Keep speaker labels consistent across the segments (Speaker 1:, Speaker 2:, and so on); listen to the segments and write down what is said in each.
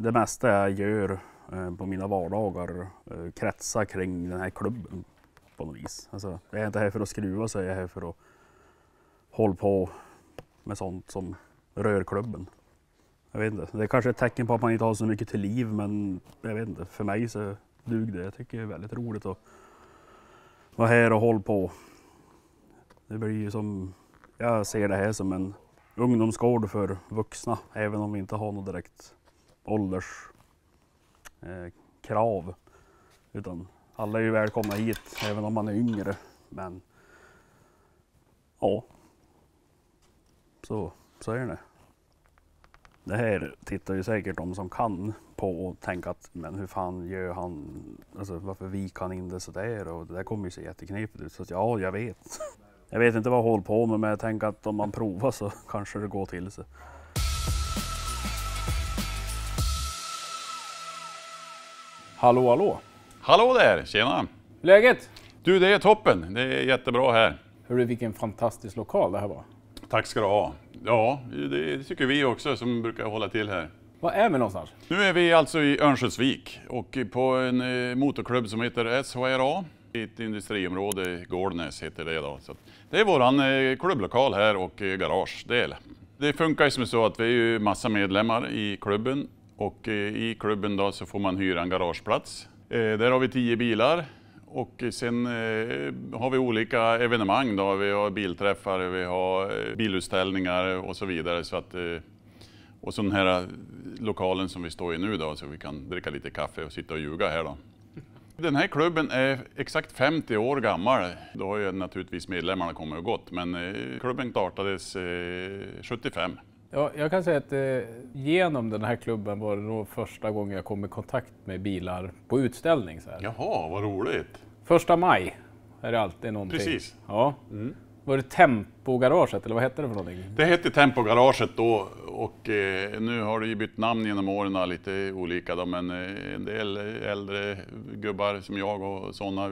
Speaker 1: det mesta jag gör på mina vardagar kretsar kring den här klubben på något vis. Alltså, jag är inte här för att skruva, så jag är här för att hålla på med sånt som rör klubben. Jag vet inte, det är kanske ett tecken på att man inte har så mycket till liv, men jag vet inte, för mig så duger det. Jag tycker det är väldigt roligt att vara här och hålla på. Det blir ju som, jag ser det här som en ungdomsgård för vuxna, även om vi inte har något direkt ålderskrav. Utan alla är ju välkomna hit, även om man är yngre. Men ja, så är det. Det här tittar ju säkert de som kan på och tänker att men hur fan gör han, alltså varför viker han in det sådär, och det där kommer ju se jätteknepigt ut. Så att, ja, jag vet. Jag vet inte vad jag håller på med, men jag tänker att om man provar så kanske det går till sig.
Speaker 2: Hallå, hallå.
Speaker 3: Hallå där, tjena!
Speaker 2: Läget?
Speaker 3: Du, det är toppen. Det är jättebra här.
Speaker 2: Hörru, vilken fantastisk lokal det här var.
Speaker 3: Tack ska du ha. Ja, det tycker vi också som brukar hålla till här.
Speaker 2: Var är vi någonstans?
Speaker 3: Nu är vi alltså i Örnsköldsvik och på en motorklubb som heter SHRA. I ett industriområde, Gårdnäs heter det då. Så det är våran klubblokal här och garagedel. Det funkar som så att vi är ju massa medlemmar i klubben, och i klubben då så får man hyra en garageplats. Där har vi 10 bilar. Och sen har vi olika evenemang då. Vi har bilträffar, vi har bilutställningar och så vidare. Så att, och så den här lokalen som vi står i nu då, så vi kan dricka lite kaffe och sitta och ljuga här då. Den här klubben är exakt 50 år gammal. Då har ju naturligtvis medlemmarna kommit och gått, men klubben startades 75.
Speaker 2: Ja, jag kan säga att genom den här klubben var det nog första gången jag kom i kontakt med bilar på utställning. Så här.
Speaker 3: Jaha, vad roligt!
Speaker 2: 1 maj är det alltid någonting.
Speaker 3: Precis.
Speaker 2: Ja. Mm. Var det Tempogaraget eller vad hette det för någonting?
Speaker 3: Det hette Tempogaraget då, och nu har det ju bytt namn genom åren lite olika då, men en del äldre gubbar som jag och sådana,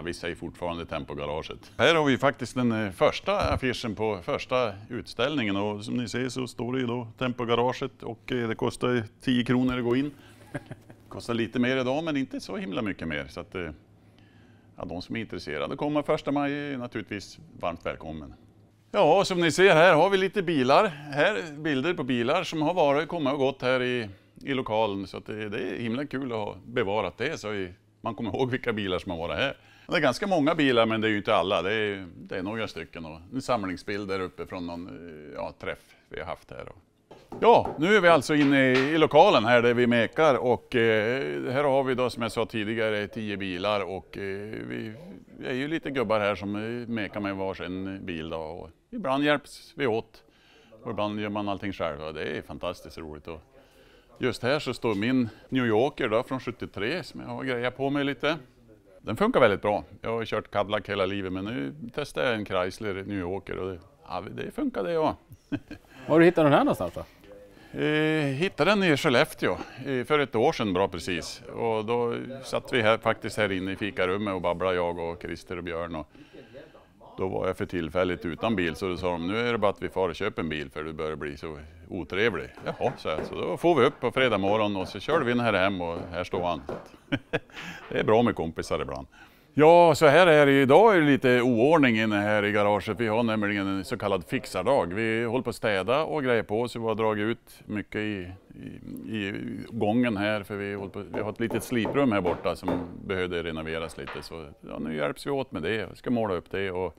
Speaker 3: vi säger fortfarande Tempogaraget. Här har vi faktiskt den första affischen på första utställningen, och som ni ser så står det ju då Tempogaraget, och det kostar 10 kronor att gå in. Det kostar lite mer idag, men inte så himla mycket mer. Så att, ja, de som är intresserade kommer 1 maj är naturligtvis varmt välkommen. Ja, som ni ser här har vi lite bilar. Här bilder på bilar som har kommit och gått här i lokalen. Så att det är himla kul att ha bevarat det, så man kommer ihåg vilka bilar som har varit här. Det är ganska många bilar, men det är ju inte alla. Det är några stycken. Och en samlingsbild där uppe från någon träff vi har haft här. Ja, nu är vi alltså inne i lokalen här där vi mekar, och här har vi då som jag sa tidigare 10 bilar, och vi är ju lite gubbar här som mekar med varsin bil då, och ibland hjälps vi åt och ibland gör man allting själv, och det är fantastiskt roligt. Och just här så står min New Yorker då från 73 som jag har grejat på mig lite. Den funkar väldigt bra. Jag har kört Cadillac hela livet, men nu testar jag en Chrysler New Yorker, och det funkar det ja.
Speaker 2: Var har du hittat den här någonstans då?
Speaker 3: Hittade den i Skellefteå för ett år sedan bra precis, och då satt vi här inne i fikarummet och babblade, jag och Christer och Björn, och då var jag för tillfället utan bil, så då sa de, nu är det bara att vi får och köper en bil för du börjar bli så otrevlig. Jaha, så då får vi upp på fredag morgon och så körde vi den här hem, och här står han. Det är bra med kompisar ibland. Ja, så här är det idag, är det lite oordning inne här i garaget. Vi har nämligen en så kallad fixardag. Vi håller på att städa och grejer på, så vi har dragit ut mycket i gången här, för vi har ett litet sliprum här borta som behövde renoveras lite. Så ja, nu hjälps vi åt med det. Vi ska måla upp det och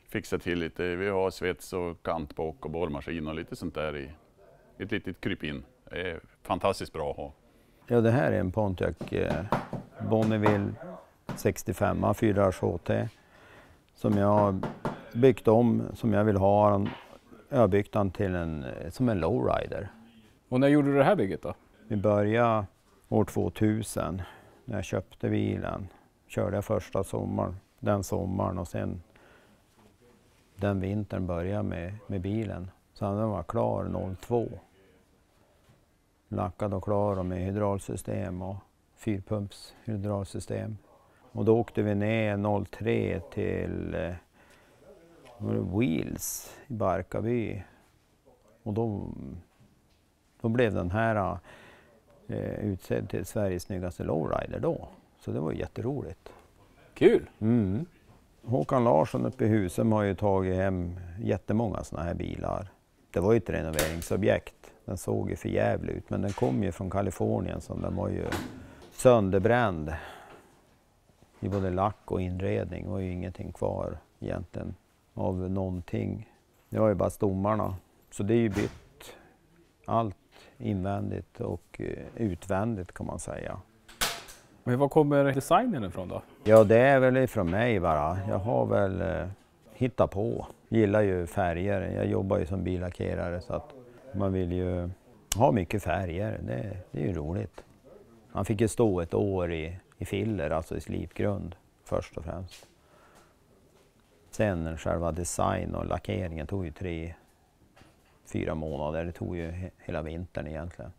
Speaker 3: fixa till lite. Vi har svets och kantbock och borrmaskin och lite sånt där i ett litet krypin. Det är fantastiskt bra att ha.
Speaker 4: Ja, det här är en Pontiac Bonneville 65 4 HT som jag har byggt om, som jag vill ha. Jag har byggt den till som en lowrider.
Speaker 2: Och när gjorde du det här bygget då?
Speaker 4: Vi började år 2000 när jag köpte bilen. Körde jag första den sommaren, och sen den vintern började med bilen. Så den var klar 02. Lackad och klar med hydraulsystem och 4-pumps hydraulsystem. Och då åkte vi ner 03 till Wheels i Barkarby. Och då blev den här utsedd till Sveriges snyggaste lowrider då. Så det var ju jätteroligt.
Speaker 2: Kul!
Speaker 4: Mm. Håkan Larsson uppe i Husum har ju tagit hem jättemånga sådana här bilar. Det var ju ett renoveringsobjekt. Den såg ju för jävligt ut, men den kom ju från Kalifornien så den var ju sönderbränd. I både lack och inredning. Det var ju ingenting kvar egentligen av någonting. Det var ju bara stommarna. Så det är ju bytt allt invändigt och utvändigt kan man säga.
Speaker 2: Men var kommer designen ifrån då?
Speaker 4: Ja, det är väl ifrån mig bara. Jag har väl hittat på. Gillar ju färger. Jag jobbar ju som billackerare så att man vill ju ha mycket färger. Det är ju roligt. Han fick ju stå ett år i filler, alltså i slipgrund först och främst. Sen själva design och lackeringen tog ju 3-4 månader. Det tog ju hela vintern egentligen.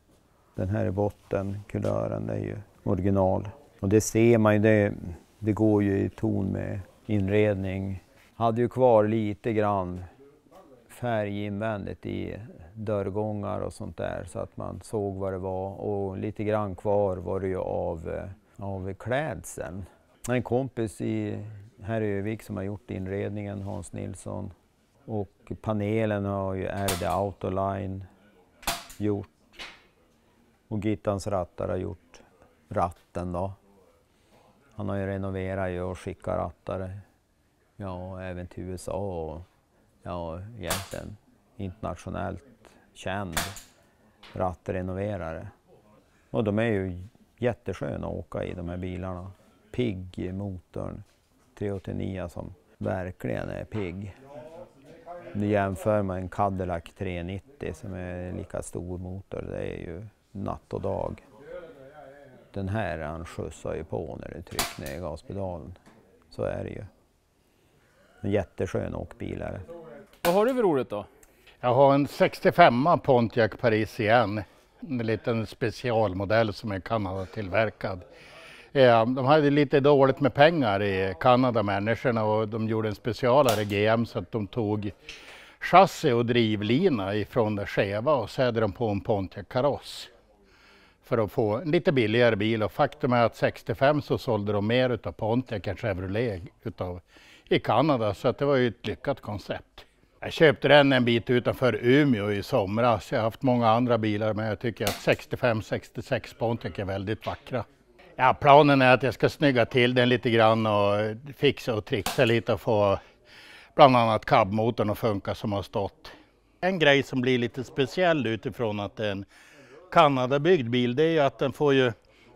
Speaker 4: Den här i botten, kulören, det är ju original. Och det ser man ju, det går ju i ton med inredning. Hade ju kvar lite grann färg invändigt i dörrgångar och sånt där så att man såg vad det var. Och lite grann kvar var det ju av klädseln. En kompis här i Övik som har gjort inredningen, Hans Nilsson. Och panelen har ju RD Autoline gjort. Och Gittans rattar har gjort ratten då. Han har ju renoverat och skickat rattar. Ja, även till USA och ja, egentligen internationellt känd rattrenoverare. Och de är ju jättesköna att åka i de här bilarna. Pigg i motorn. 389 som verkligen är pigg. Nu jämför med en Cadillac 390 som är lika stor motor. Det är ju natt och dag. Den här han skjutsar ju på när du trycker ner gaspedalen. Så är det ju. En jätteskön åkbilare.
Speaker 2: Vad har du för roligt då?
Speaker 5: Jag har en 65 Pontiac Parisien. En liten specialmodell som är Kanada-tillverkad. De hade lite dåligt med pengar i Kanada, människorna, och de gjorde en specialare GM så att de tog chassi och drivlina ifrån det skeva och så hade de på en Pontiac-kaross för att få en lite billigare bil. Och faktum är att 65 så sålde de mer utav Pontiac än Chevrolet i Kanada, så att det var ju ett lyckat koncept. Jag köpte den en bit utanför Umeå i somras. Jag har haft många andra bilar, men jag tycker att 65-66 Pontiac är väldigt vackra. Ja, planen är att jag ska snygga till den lite grann och fixa och trixa lite och få bland annat cabmotorn att funka som har stått. En grej som blir lite speciell utifrån att det är en Kanada-byggd bil, det är ju att den får ju...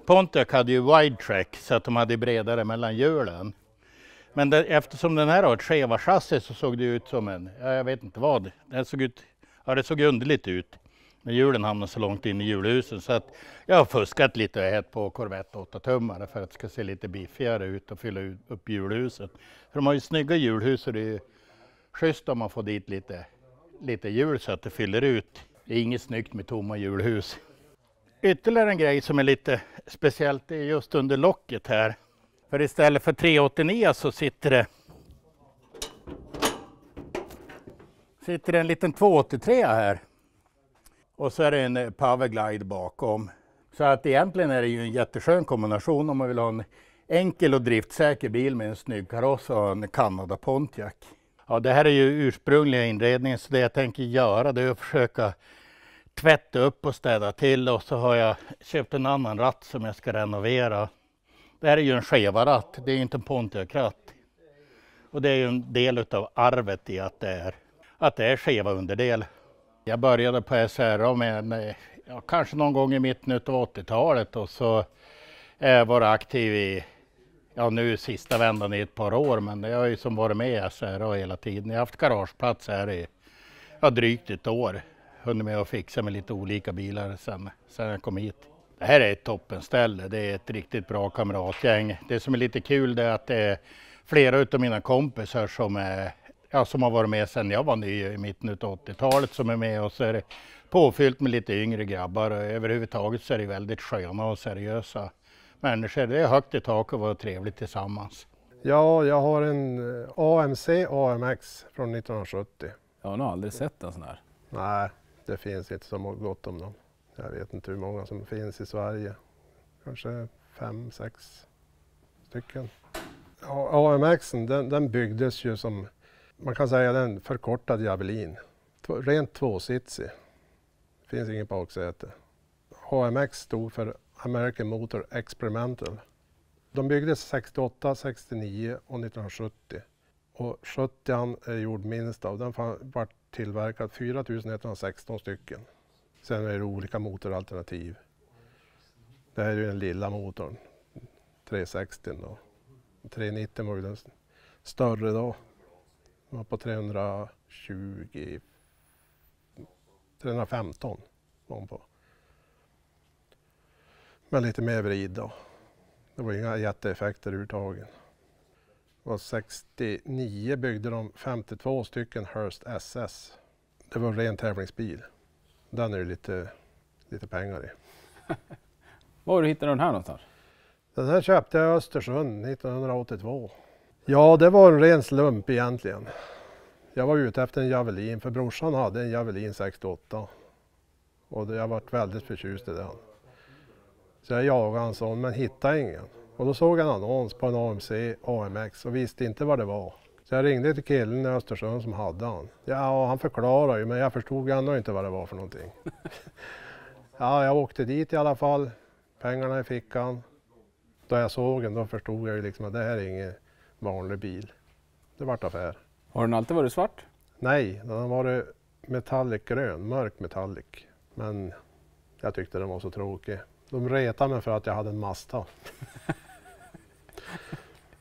Speaker 5: Pontiac hade ju wide track så att de hade bredare mellan hjulen. Men eftersom den här har ett skeva chassi så såg det ut som jag vet inte vad. Det såg underligt ut. Men hjulen hamnade så långt in i hjulhusen så att jag har fuskat lite och hett på Corvette 8-tummare för att det ska se lite biffigare ut och fylla upp hjulhusen. För de har ju snygga hjulhus och det är ju schysst om man får dit lite hjul så att det fyller ut. Det är inget snyggt med tomma hjulhus. Ytterligare en grej som är lite speciellt är just under locket här. För istället för 389 så sitter det en liten 283 här. Och så är det en Powerglide bakom. Så att egentligen är det ju en jätteskön kombination om man vill ha en enkel och driftsäker bil med en snygg kaross och en Canada Pontiac. Ja, det här är ju ursprungliga inredningen, så det jag tänker göra det är att försöka tvätta upp och städa till, och så har jag köpt en annan ratt som jag ska renovera. Det här är ju en skeva ratt, det är ju inte en Pontiac-ratt. Och det är ju en del av arvet i att det är skeva underdel. Jag började på SRA med kanske någon gång i mitten av 80-talet, och så var jag aktiv i nu sista vändan i ett par år, men jag har ju som varit med i SRA hela tiden. Jag har haft garageplats här i drygt ett år. Hunnit med att fixa med lite olika bilar sen jag kom hit. Det här är ett toppenställe, det är ett riktigt bra kamratgäng. Det som är lite kul är att det är flera av mina kompisar som har varit med sedan jag var ny i mitten av 80-talet som är med, och så är det påfyllt med lite yngre grabbar. Överhuvudtaget så är det väldigt sköna och seriösa människor. Det är högt i tak och vara trevligt tillsammans.
Speaker 6: Ja, jag har en AMC AMX från 1970.
Speaker 2: Jag har nog aldrig sett en sån här.
Speaker 6: Nej, det finns inte så gott om dem. Jag vet inte hur många som finns i Sverige. Kanske 5-6 stycken. Ja, AMXen den byggdes ju som, man kan säga den förkortad Javelin. Rent tvåsitsig. Det finns ingen baksäte. AMX stod för American Motor Experimental. De byggdes 68, 69 och 1970. Och 70 är gjord minst av. Den var tillverkad 4116 stycken. Sen är det olika motoralternativ. Det här är ju den lilla motorn. 360 då. 390 var ju den större då. Den var på 315 var hon på. Men lite mer vrid då. Det var inga jätteeffekter överhuvudtaget. Och 69 byggde de 52 stycken Hurst SS. Det var en ren tävlingsbil. Den är det lite pengar i.
Speaker 2: Var hittade du den här någonstans?
Speaker 6: Den här köpte jag i Östersund 1982. Ja, det var en ren slump egentligen. Jag var ute efter en Javelin, för brorsan hade en Javelin 68. Och jag var väldigt förtjust i den. Så jag jagade en sån, men hittade ingen. Och då såg jag en annons på en AMC AMX och visste inte vad det var. Så jag ringde till killen i Östersund som hade han. Ja, han förklarade ju, men jag förstod ändå inte vad det var för någonting. Ja, jag åkte dit i alla fall. Pengarna i fickan. Då jag såg den, då förstod jag ju liksom att det här är ingen vanlig bil. Det vart affär.
Speaker 2: Har den alltid varit svart?
Speaker 6: Nej, den har varit metallic grön, mörk metallic. Men jag tyckte den var så tråkig. De retade mig för att jag hade en Mazda.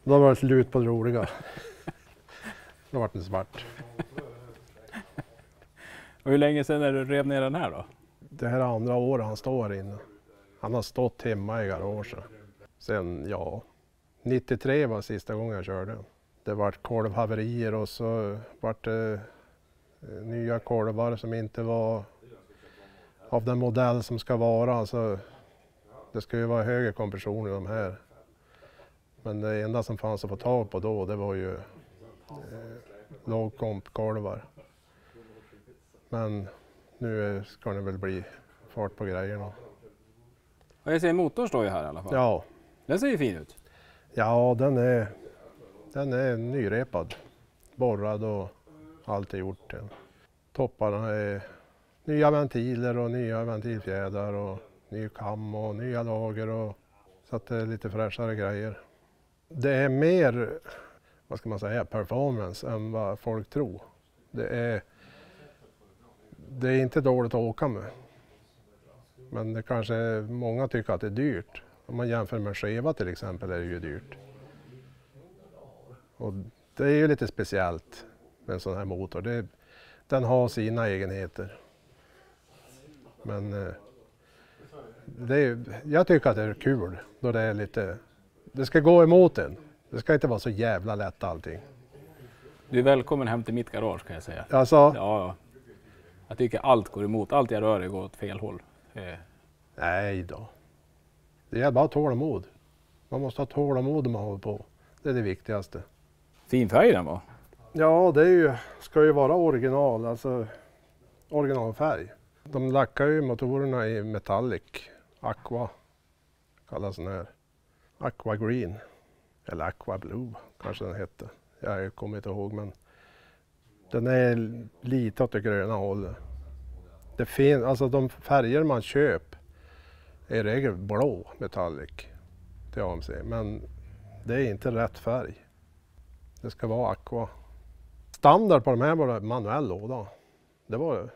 Speaker 6: Då var det slut på det roliga. Då var den svart.
Speaker 2: Och hur länge sedan är du rev ner den här då?
Speaker 6: Det här är andra året han står här inne. Han har stått hemma i garaget. Sen, ja, 93 var sista gången jag körde. Det var kolvhaverier och så var det nya kolvar som inte var av den modell som ska vara. Alltså, det ska ju vara högre kompression i de här. Men det enda som fanns att få tag på då, det var ju lågkompkolvar. Men nu ska det väl bli fart på grejerna.
Speaker 2: Och jag ser motorn står ju här i alla fall.
Speaker 6: Ja,
Speaker 2: Den ser ju fin ut.
Speaker 6: ja den är nyrepad. Borrad och allt är gjort. Topparna är nya ventiler och nya ventilfjädrar och ny kam och nya lager. Och, så att det är lite fräschare grejer. Det är mer, vad ska man säga, performance än vad folk tror. Det är inte dåligt att åka med. Men det kanske många tycker att det är dyrt. Om man jämför med Cheva till exempel är det ju dyrt. Och det är ju lite speciellt med en sån här motor. Den har sina egenheter. Men jag tycker att det är kul då det är lite, det ska gå emot en. Det ska inte vara så jävla lätt allting.
Speaker 2: Du är välkommen hem till mitt garage kan jag säga.
Speaker 6: Alltså,
Speaker 2: Ja. Jag tycker allt går emot, allt jag rör går åt fel håll.
Speaker 6: nej då. Det är bara tålamod. Man måste ha tålamod när man håller på. Det är det viktigaste.
Speaker 2: Fin färg den var.
Speaker 6: Ja, det ska ju vara original, alltså originalfärg. De lackar ju motorerna i metallic, aqua kallas den här. Aqua green, eller aqua blue kanske den hette. Jag kommer inte ihåg, men den är lite åt det gröna hållet. Det finns, alltså de färger man köper är i regel blå metallic till AMC, men det är inte rätt färg. Det ska vara aqua. Standard på de här var manuell låda. Det var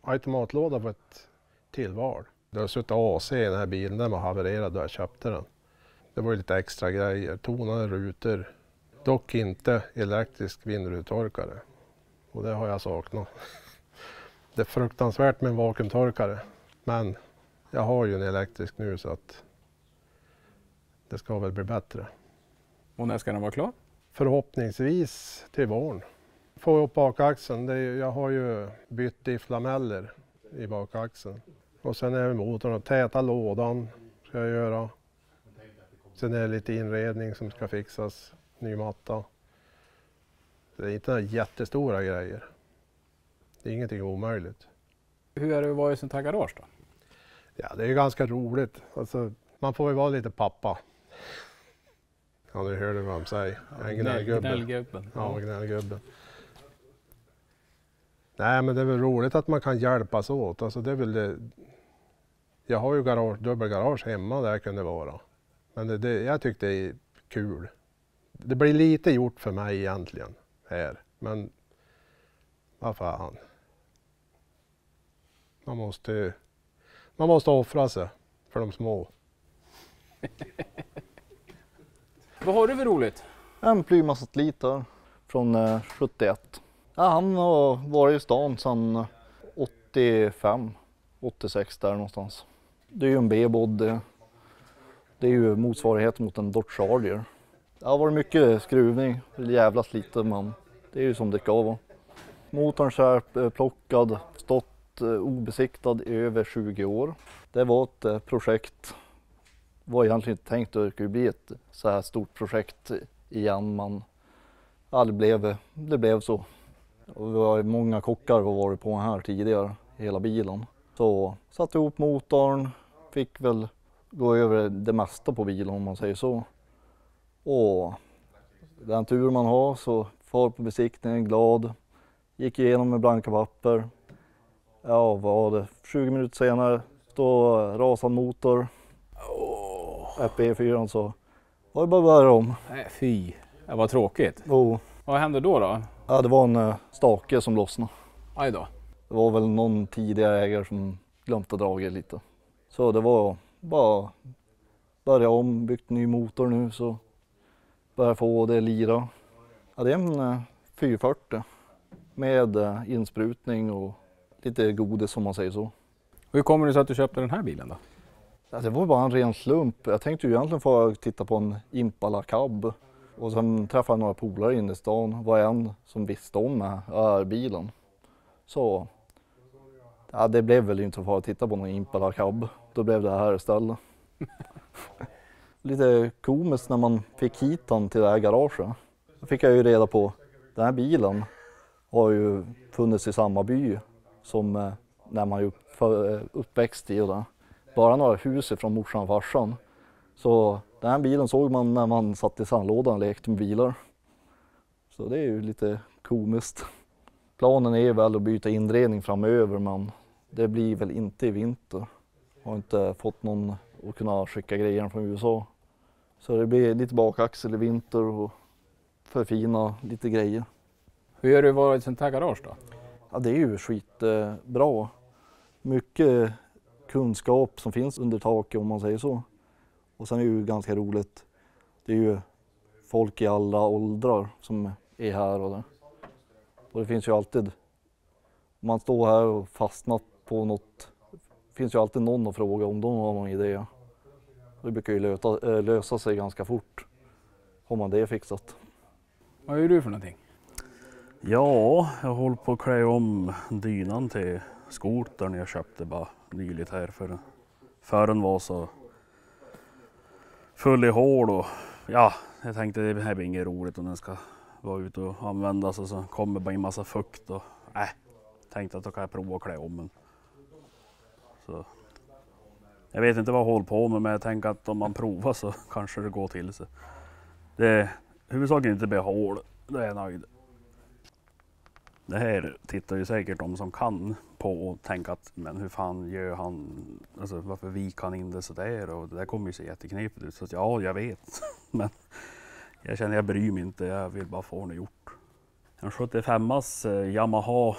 Speaker 6: automatlåda på ett tillval. Det har suttit AC i den här bilen, den var havererad då jag köpte den. Det var ju lite extra grejer, tonade rutor. Dock inte elektrisk vindrutetorkare. Och det har jag saknat. Det är fruktansvärt med en vakuumtorkare. Men jag har ju en elektrisk nu så att det ska väl bli bättre.
Speaker 2: Och när ska den vara klar?
Speaker 6: Förhoppningsvis till våren. Få upp bakaxeln. Jag har ju bytt difflameller i bakaxeln. Och sen är det motorn och täta lådan ska jag göra. Sen är det lite inredning som ska fixas. Ny matta. Det är inte några jättestora grejer. Det är ingenting omöjligt.
Speaker 2: Hur är det att vara i sånt här garage då?
Speaker 6: Ja, det är ju ganska roligt. Alltså, man får väl vara lite pappa. Ja, du hörde vad de säger. En gnällgubbe.
Speaker 2: Gnällgubben.
Speaker 6: Ja, gnällgubben. Nej, men det är väl roligt att man kan hjälpas åt. Alltså, det är väl det. Jag har ju dubbelgarage hemma där kunde vara. Men jag tyckte det är kul. Det blir lite gjort för mig egentligen här. Men vad fan. Man måste offra sig för de små.
Speaker 2: Vad har du för roligt?
Speaker 7: En Plyma-satellit där från 71. Ja, han har varit i stan sedan 85, 86 där någonstans. Det är ju en B-body. Det är ju motsvarighet mot en Dodge Charger. Det har varit mycket skruvning, jävlas lite, men det är ju som det ska vara. Motorn är plockad, stått obesiktad i över 20 år. Det var ett projekt. Det var egentligen inte tänkt att det skulle bli ett så här stort projekt igen, men det blev så. Och vi har många kockar har varit på här tidigare, hela bilen. Så satte ihop motorn, fick väl gå över det mesta på bilen om man säger så. Och den tur man har så far på besiktningen glad, gick igenom med blanka papper. Ja, vad var det? 20 minuter senare stod rasad motor. FB4 så var det bara att börja om.
Speaker 2: Nej, fy. Det var tråkigt.
Speaker 7: Och,
Speaker 2: Vad hände då?
Speaker 7: ja, det var en stake som lossnade.
Speaker 2: Aj då.
Speaker 7: Det var väl någon tidigare ägare som glömde draget lite. Så det var bara börja om, byggt ny motor nu så börjar få det lira. Ja, det är en 440 med insprutning och lite godis som man säger så.
Speaker 2: Hur kommer det sig att du köpte den här bilen då?
Speaker 7: Ja, det var bara en ren slump. Jag tänkte ju egentligen få titta på en Impala Cab. Och sen träffade jag några polare inne i stan. Var en som visste om bilen. Så ja, det blev väl inte för att titta på någon Impala Cab. Då blev det här istället. Lite komiskt när man fick hit den till det här garaget. Då fick jag ju reda på den här bilen har ju funnits i samma by som när man är uppväxt i. Och där. Bara några hus ifrån morsan och farsan. Så den här bilen såg man när man satt i sandlådan och lekte med bilar. Så det är ju lite komiskt. Planen är väl att byta inredning framöver, men det blir väl inte i vinter. Jag har inte fått någon att kunna skicka grejer från USA. Så det blir lite bakaxel i vinter och förfina lite grejer.
Speaker 2: Hur gör du i ett sånt här garage då?
Speaker 7: Ja, det är ju skitbra. Mycket kunskap som finns under taket om man säger så. Och sen är det ju ganska roligt. Det är ju folk i alla åldrar som är här och där. Och det finns ju alltid, om man står här och fastnat på något, det finns ju alltid någon att fråga om de har någon idé. Det brukar ju lösa sig ganska fort. Har man det fixat.
Speaker 2: Vad gör du för någonting?
Speaker 1: Ja, jag håller på att klä om dynan till skotern jag köpte bara nyligt här. För den var så full i hål och ja, jag tänkte det här blir inget roligt om den ska vara ute och användas och så kommer bara en massa fukt och tänkte att då kan jag prova att klä om den. Så jag vet inte vad jag håller på med, men jag tänker att om man provar så kanske det går till sig. Det huvudsaken inte blir hål, då är jag nöjd. Det här tittar ju säkert de som kan på och tänker att men hur fan gör han, alltså varför vi kan in det sådär och det där kommer ju se jätteknepigt ut. Så att, ja, jag vet, men jag känner jag bryr mig inte, jag vill bara få det gjort. En 75as Yamaha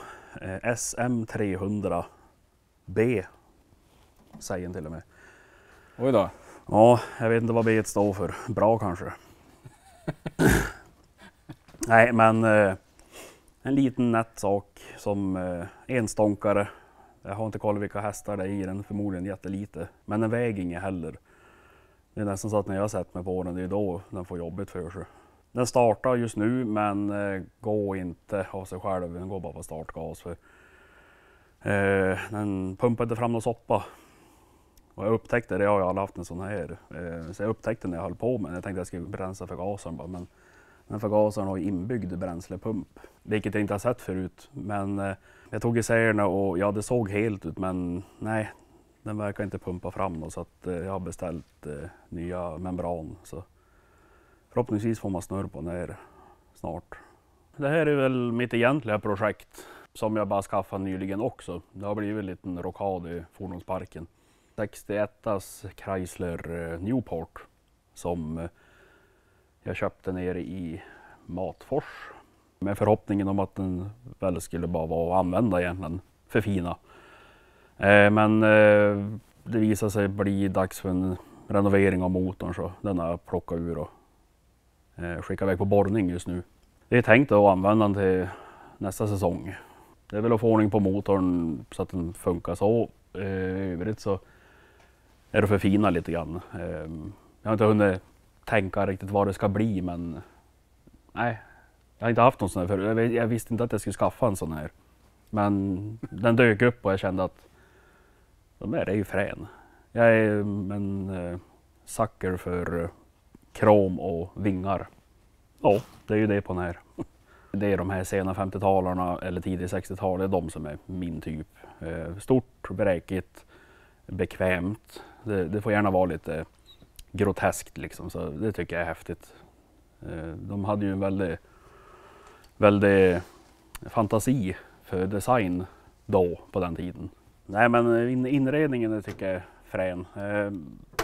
Speaker 1: SM300B säger den till och med.
Speaker 2: Oj då.
Speaker 1: Ja, jag vet inte vad B står för. Bra kanske. Nej, men en liten nätt sak som enstånkare. Jag har inte koll vilka hästar det är i den, förmodligen jättelite. Men den väger inget heller. Det är nästan så att när jag sett mig på den, det är då den får jobbigt för sig. Den startar just nu, men går inte av sig själv. Den går bara på startgas. För den pumpar inte fram någon soppa. Och jag upptäckte det, jag har ju aldrig haft en sån här. Så jag upptäckte när jag höll på med den. Jag tänkte att jag skulle bränsa förgasaren bara. Men den förgasaren har ju inbyggd bränslepump. Vilket jag inte har sett förut. Men jag tog isär den och ja, det såg helt ut. Men nej, Den verkar inte pumpa fram då, så att jag har beställt nya membran. Så förhoppningsvis får man snurr på den här snart. Det här är väl mitt egentliga projekt som jag bara skaffade nyligen också. Det har blivit en liten rockad i fordonsparken. 61:as Chrysler Newport som jag köpte nere i Matfors. Med förhoppningen om att den väl skulle bara vara att använda egentligen för fina. Men det visade sig bli dags för en renovering av motorn, så den har jag plockat ur och skickat iväg på borrning just nu. Det är tänkt att använda den till nästa säsong. Det är väl att få ordning på motorn så att den funkar så. I övrigt så är det för fina lite grann. Jag har inte hunnit tänka riktigt vad det ska bli, men nej, jag har inte haft någon sån här förut. Jag visste inte att jag skulle skaffa en sån här. Men den dök upp och jag kände att de är ju frän. Jag är en sucker för krom och vingar. Ja, det är ju det på den här. Det är de här sena 50-talarna eller tidigt 60-tal, det är de som är min typ. Stort, bräkigt, bekvämt. Det får gärna vara lite groteskt liksom, så det tycker jag är häftigt. De hade ju en väldigt fantasi för design då, på den tiden. Nej, men inredningen det tycker jag är frän.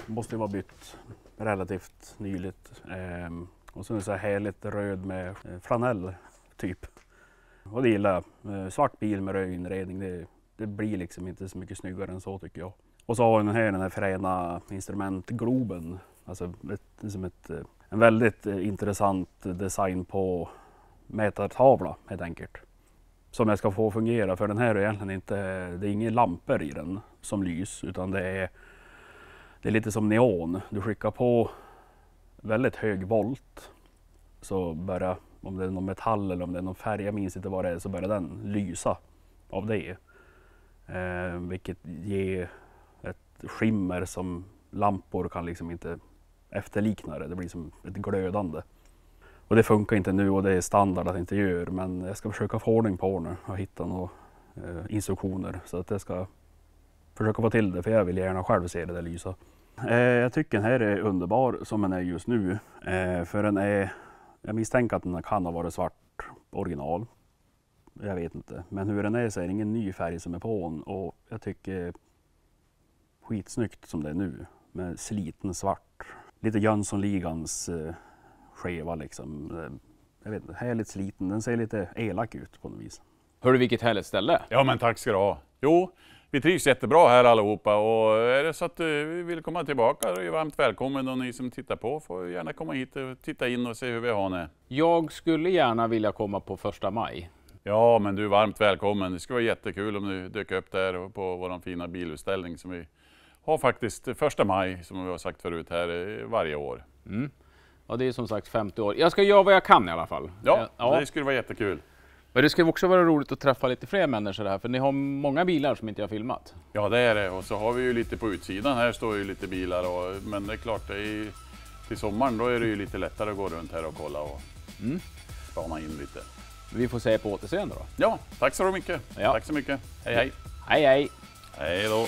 Speaker 1: Måste ju vara bytt relativt nyligt. Och så är det så här härligt röd med flanell typ. Och det gillar jag. Svart bil med röd inredning, det blir liksom inte så mycket snyggare än så tycker jag. Och så har den här fräna instrumentgloben. Alltså en väldigt intressant design på mätartavla helt enkelt. Som jag ska få fungera, för den här är egentligen inte, det är inga lampor i den som lys, utan det är lite som neon. Du skickar på väldigt hög volt, så börjar, om det är någon metall eller om det är någon färg, jag minns inte vad det är, så börjar den lysa av det. Vilket ger ett skimmer som lampor kan liksom inte efterlikna det. Det blir som ett glödande. Och det funkar inte nu och det är standard att det inte gör, men jag ska försöka få ordning på nu och hitta några instruktioner så att jag ska försöka få till det, för jag vill gärna själv se det där lysa. Jag tycker den här är underbar som den är just nu, för den är, jag misstänker att den kan ha varit svart original. Jag vet inte, men hur den är så är det ingen ny färg som är på den, och jag tycker skitsnyggt som det är nu med sliten svart. Lite Jönssonligans skeva liksom. Jag vet inte, härligt sliten. Den ser lite elak ut på något vis.
Speaker 2: Hörru, vilket härligt ställe.
Speaker 3: Ja, men tack ska du ha. Jo, vi trivs jättebra här allihopa, och är det så att vi vill komma tillbaka, då är varmt välkommen, och ni som tittar på får gärna komma hit och titta in och se hur vi har det.
Speaker 2: Jag skulle gärna vilja komma på 1 maj.
Speaker 3: Ja, men du är varmt välkommen. Det skulle vara jättekul om du dök upp där på vår fina bilutställning som vi har faktiskt 1 maj, som vi har sagt förut, här varje år.
Speaker 2: Mm. Ja, det är som sagt 50 år. Jag ska göra vad jag kan i alla fall.
Speaker 3: Ja, det skulle vara jättekul.
Speaker 2: Men det ska också vara roligt att träffa lite fler människor här, för ni har många bilar som inte jag har filmat.
Speaker 3: Ja, det är det. Och så har vi ju lite på utsidan här står ju lite bilar, men det är klart, det är till sommaren då är det ju lite lättare att gå runt här och kolla och spana in lite.
Speaker 2: Vi får säga på återseende då.
Speaker 3: Ja, tack så mycket.
Speaker 2: Ja.
Speaker 3: Tack så mycket. Hej hej.
Speaker 2: Hej hej.
Speaker 3: Hej då.